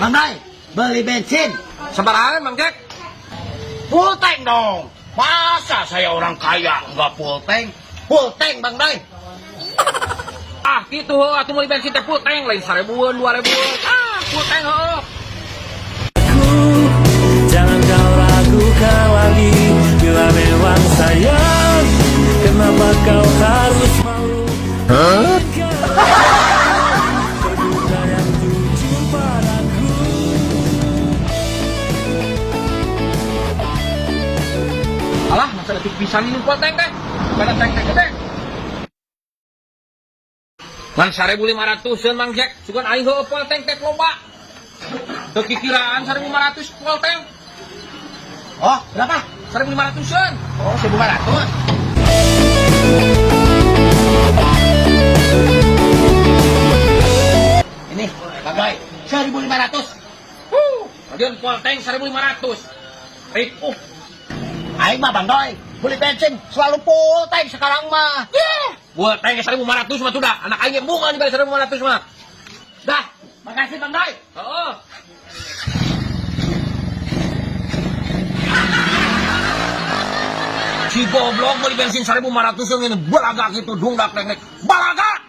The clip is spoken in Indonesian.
Bang Doy, beli bensin. Sebarangan Mang Jack? Full tank dong. Masa saya orang kaya nggak full tank? Full tank Bang Doy. Ah gitu, atuh beli bensin teh full tank lain 1000-an 2000-an. Ah full tank heuh. Jangan kau ragukan lagi. Bila memang sayang, kenapa kau harus malu? Terduga yang jujur padaku. Alah, masa detik pisan ini full tank teh. Pada tank teh gede. Man 1500-an Mang Jack, sugan aing heueuh full tank teh loba. Teu kikiraan 1500 full tank. Oh, berapa? 1500-an. Oh, 1500. Ini, Bang Doy, 1500. Kemudian full tank 1500. Ripuh. Aing mah Bang Doy, beli bensin selalu full tank sekarang mah. Full tank 1500 mah sudah. Anak aing bunga nih 1500 mah. Dah, makasih Bang Doy. Heeh. Si goblok beli bensin 1500 yang ini balaga gitu dungdak nek balaga.